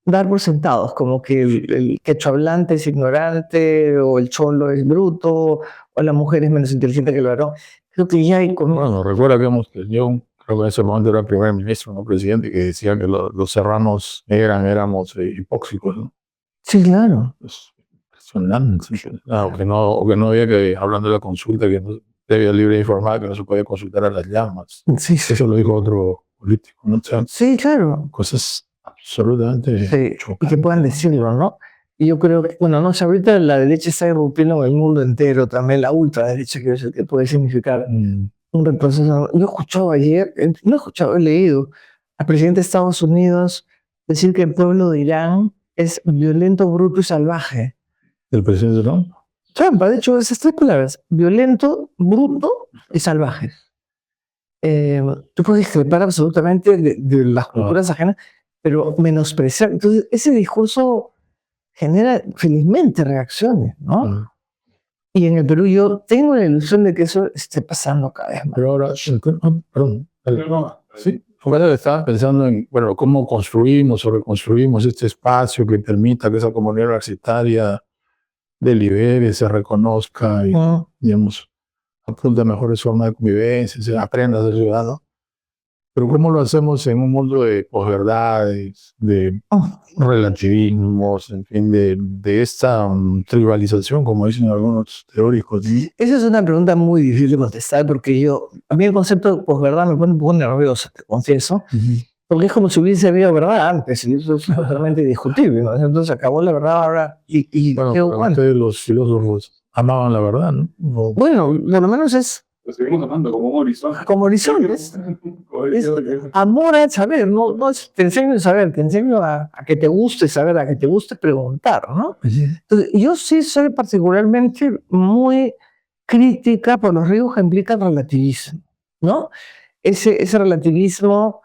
dar por sentados, como que el quechohablante es ignorante, o el cholo es bruto, o la mujer es menos inteligente que el varón. Creo que ya hay... Bueno, recuerda que hemos tenido, creo que en ese momento era el primer ministro, no presidente, que decía que los serranos éramos hipóxicos, ¿no? Sí, claro. Es impresionante. O que no había que, hablando de la consulta, que no debía libre informar, que no se podía consultar a las llamas. Sí. Eso lo dijo otro político, ¿no? O sea, sí, claro. Cosas absolutamente chocantes. Y que puedan decirlo, ¿no? Y yo creo que, bueno, no sé, ahorita la derecha está irrumpiendo en el mundo entero, también la ultraderecha, que puede significar un retroceso. Yo he escuchado ayer, he leído al presidente de Estados Unidos decir que el pueblo de Irán es violento, bruto y salvaje. ¿El presidente Trump? Trump ha dicho esas 3 palabras: violento, bruto y salvaje. Tú puedes discrepar absolutamente de las culturas ajenas, pero menospreciar. Entonces, ese discurso genera felizmente reacciones, ¿no? Mm. Y en el Perú yo tengo la ilusión de que eso esté pasando cada vez más. Pero ahora, perdón. Sí, ahora estaba pensando en, bueno, cómo construimos o reconstruimos este espacio que permita que esa comunidad universitaria delibere, se reconozca y, digamos, apunte mejores formas de convivencia, se aprenda a ser ciudadano. Pero ¿cómo lo hacemos en un mundo de posverdades, de relativismos, en fin, de esta tribalización, como dicen algunos teóricos? Esa es una pregunta muy difícil de contestar porque a mí el concepto de posverdad me pone un poco nervioso, te confieso, porque es como si hubiese habido verdad antes y eso es totalmente discutible, ¿no? Entonces acabó la verdad ahora Bueno, ustedes los filósofos amaban la verdad, ¿no? Bueno, por lo menos es Lo seguimos amando como un horizonte. como horizontes. Es amor al saber, no te enseño a saber, te enseño a que te guste saber, a que te guste preguntar, ¿no? Entonces, yo sí soy particularmente muy crítica por los riesgos que implica el relativismo, ¿no? Ese relativismo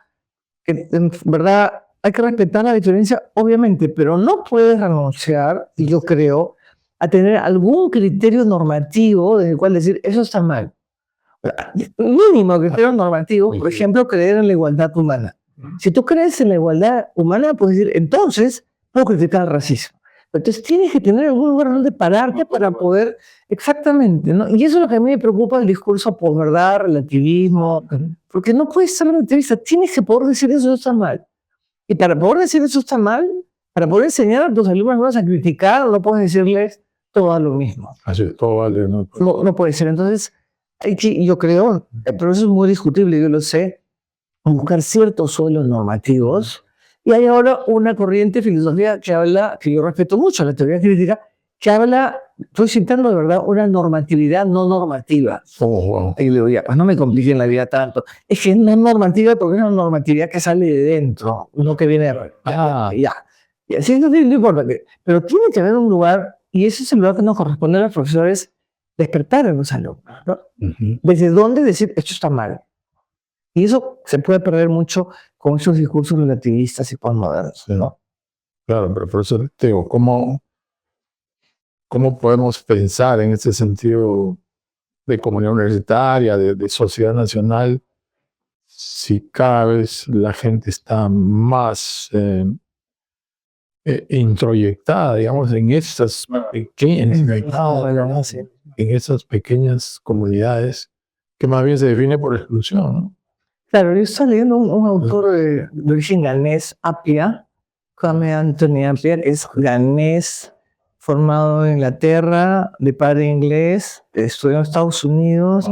que en verdad hay que respetar la diferencia, obviamente, pero no puedes renunciar, y yo creo, a tener algún criterio normativo del cual decir, eso está mal. Mínimo criterio normativo, por ejemplo, creer en la igualdad humana. Si tú crees en la igualdad humana, puedes decir, entonces, puedo criticar el racismo. Entonces tienes que tener algún lugar donde pararte para poder, exactamente, ¿no? Y eso es lo que a mí me preocupa del discurso posverdad, relativismo, porque no puedes ser relativista, tienes que poder decir eso está mal. Y para poder decir eso está mal, para poder enseñar a tus alumnos a criticar, no puedes decirles todo lo mismo. Así, todo vale, ¿no? No puede ser. Entonces, yo creo, pero eso es muy discutible, yo lo sé, buscar ciertos suelos normativos. Y hay ahora una corriente filosófica que habla, que yo respeto mucho, la teoría crítica, que habla, estoy citando de verdad, una normatividad no normativa. Wow. Y le digo, ya, pues no me compliquen la vida tanto. Es que no es normativa porque es una normatividad que sale de dentro, no que viene de ya. Y así no importa. Pero tiene que haber un lugar, y ese es el lugar que nos corresponde a los profesores, despertar en los alumnos, ¿no? Desde dónde decir, esto está mal. Y eso se puede perder mucho con esos discursos relativistas y postmodernos, ¿no? Claro, pero por eso te digo, ¿cómo podemos pensar en este sentido de comunidad universitaria, de sociedad nacional, si cada vez la gente está más introyectada, digamos, en esas pequeñas comunidades que más bien se define por exclusión, ¿no? Claro, yo estaba leyendo un autor de origen ganés, Appiah, Kwame Anthony Appiah, que es ganés, formado en Inglaterra, de padre inglés, estudió en Estados Unidos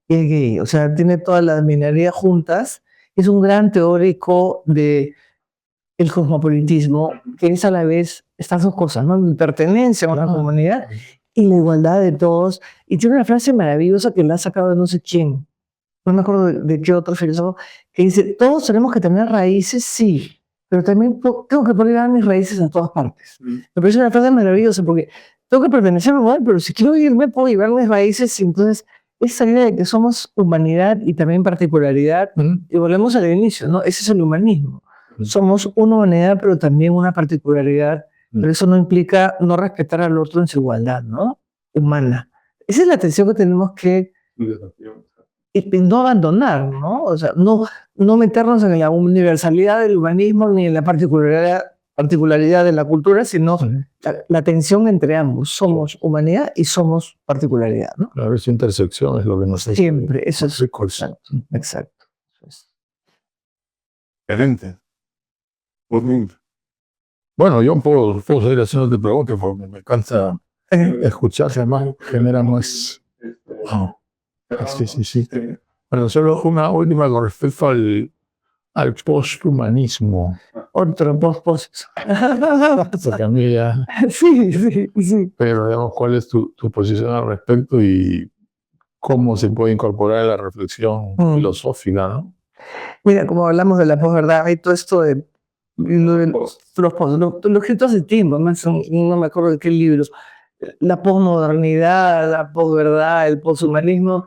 y es gay. O sea, tiene todas las minorías juntas. Es un gran teórico del cosmopolitismo, que es a la vez estas dos cosas, ¿no? La pertenencia a una comunidad y la igualdad de todos. Y tiene una frase maravillosa que la ha sacado de no sé quién. No me acuerdo de qué otro filósofo, que dice, todos tenemos que tener raíces, sí, pero también tengo que poner mis raíces en todas partes. Me parece una frase maravillosa porque tengo que pertenecer a un lugar, pero si quiero irme, puedo llevar mis raíces. Y entonces, esa idea de que somos humanidad y también particularidad, y volvemos al inicio, ¿no? Ese es el humanismo. Somos una humanidad, pero también una particularidad, pero eso no implica no respetar al otro en su igualdad, ¿no? Humana. Esa es la tensión que tenemos que no abandonar, ¿no? O sea, no meternos en la universalidad del humanismo ni en la particularidad de la cultura, sino la tensión entre ambos. Somos humanidad y somos particularidad, ¿no? Claro, esa intersección es lo que nos hace. Siempre, eso es. Exacto. Excelente. Bueno, yo puedo seguir haciéndote preguntas porque me encanta escuchar, además genera más... Sí. Bueno, solo una última con respecto al posthumanismo. Otro post. Porque a mí ya... Sí. Pero digamos, ¿cuál es tu posición al respecto y cómo se puede incorporar a la reflexión filosófica, ¿no? Mira, como hablamos de la posverdad, hay todo esto de los escritos de Timbo, no me acuerdo de qué libro, la posmodernidad, la posverdad, el poshumanismo,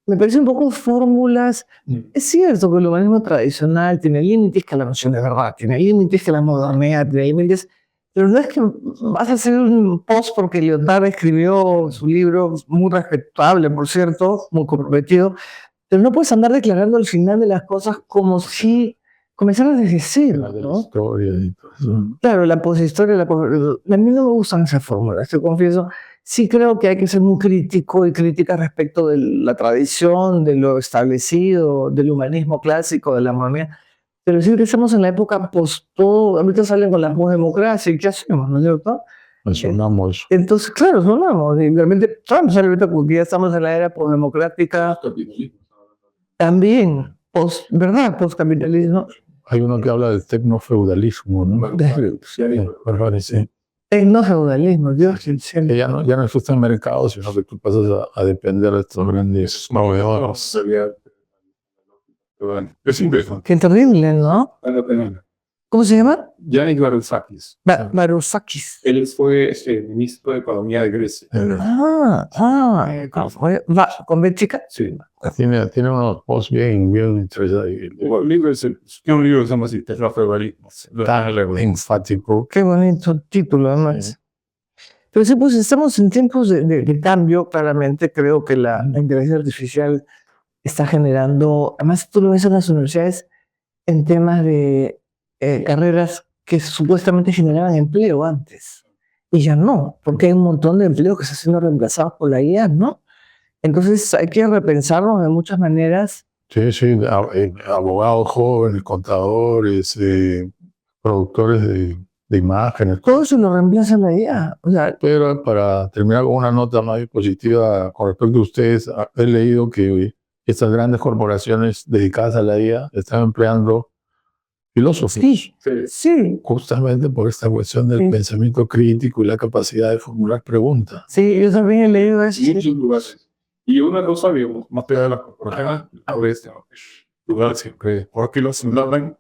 me parece un poco fórmulas. Es cierto que el humanismo tradicional tiene límites, que la noción de verdad tiene límites, que la modernidad tiene límites, Pero no es que vas a hacer un post porque Lyotard escribió su libro, muy respetable, por cierto, muy comprometido, pero no puedes andar declarando el final de las cosas como si comenzaras desde cero, de la ¿no? historia y todo eso. Claro, la poshistoria, a mí no me gustan esas fórmulas, te confieso. Sí creo que hay que ser muy crítico y crítica respecto de la tradición, de lo establecido, del humanismo clásico, de la monarquía. Pero sí que estamos en la época post todo, ahorita salen con la postdemocracia y qué hacemos, ¿no es cierto? Mencionamos Entonces, claro, sonamos. Y realmente Trump sale ahorita porque ya estamos en la era postdemocrática también, ¿verdad? Postcapitalismo. hay uno que habla del tecnofeudalismo, ¿no? Sí. Tecnofeudalismo, Dios, Que ya no es justo en mercado, sino que tú pasas a depender de estos grandes proveedores. Es interesante. qué terrible, ¿no? ¿Cómo se llama? Giannis Varoufakis. Varoufakis. Él fue ministro de Economía de Grecia. ¿Con B chica? Sí. Tiene unos posts bien interesantes. Un libro que se llama así, Tecnofeudalismo. Tan enfático. Qué bonito título, además. Pero sí, pues estamos en tiempos de cambio, claramente. Creo que la inteligencia artificial está generando, además tú lo ves en las universidades en temas de carreras que supuestamente generaban empleo antes. Y ya no, porque hay un montón de empleos que están siendo reemplazados por la IA, ¿no? Entonces hay que repensarlo de muchas maneras. Sí, abogados jóvenes, contadores, productores de imágenes. Todo eso lo reemplaza la IA. O sea, Pero para terminar con una nota más positiva con respecto a ustedes, he leído que estas grandes corporaciones dedicadas a la IA están empleando filósofos. sí. Justamente por esta cuestión del pensamiento crítico y la capacidad de formular preguntas. Sí, yo también he leído eso. En muchos lugares. Y una cosa, digamos, más allá de las corporaciones, a este lugar siempre, porque los hablan.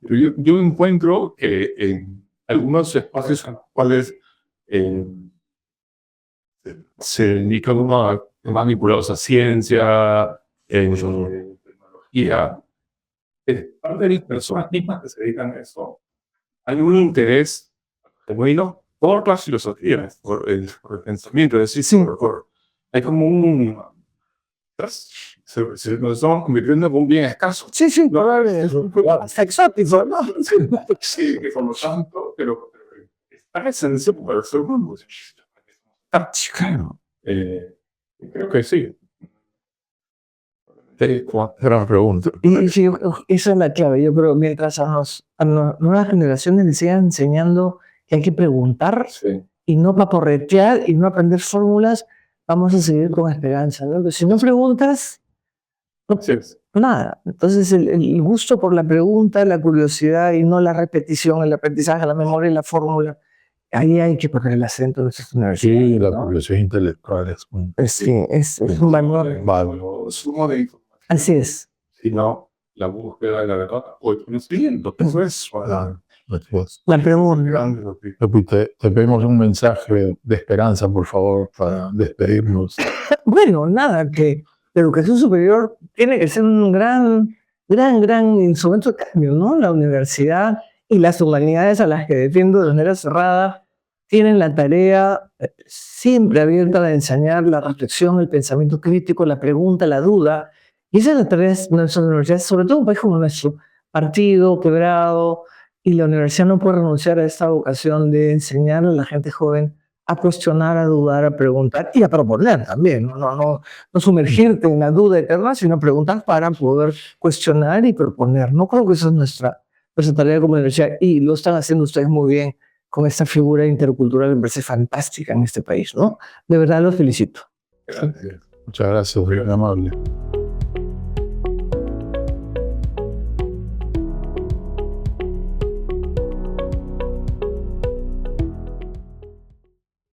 Yo encuentro que en algunos espacios en los cuales se dedican a manipulados a ciencia, tecnología, parte de las personas mismas que se dedican a eso, hay un interés genuino por las filosofías, por el pensamiento, es decir, hay como un... nos estamos convirtiendo en un bien escaso. Sí, hasta exótico, ¿no? Sí, que por lo tanto, pero está esencial para el ser humano. Creo que sí. Gran pregunta. Y sí, esa es la clave. Yo creo mientras a nuevas generaciones les sigan enseñando que hay que preguntar y no paporretear y no aprender fórmulas, vamos a seguir con esperanza, ¿no? Pero si no preguntas, nada. Entonces el gusto por la pregunta, la curiosidad y no la repetición, el aprendizaje, la memoria y la fórmula, ahí hay que poner el acento de nuestras universidades. Sí, la curiosidad intelectual es un... Sí, es un valor. Sumo de información. Así es. Sino la búsqueda de la verdad o el conocimiento. Eso es la pregunta. Te pedimos un mensaje de esperanza, por favor, para despedirnos. Bueno, nada, que la educación superior tiene que ser un gran instrumento de cambio, ¿no? La universidad y las humanidades a las que defiendo de manera cerrada tienen la tarea siempre abierta de enseñar la reflexión, el pensamiento crítico, la pregunta, la duda. Y esa es la tarea de nuestras universidades, sobre todo un país como nuestro, partido, quebrado, y la universidad no puede renunciar a esta vocación de enseñar a la gente joven a cuestionar, a dudar, a preguntar y a proponer también. No sumergirte en la duda eterna, sino preguntar para poder cuestionar y proponer. No creo que esa es nuestra tarea como universidad, y lo están haciendo ustedes muy bien con esta figura intercultural, me parece fantástica en este país, ¿no? De verdad los felicito. Muchas gracias, muy amable.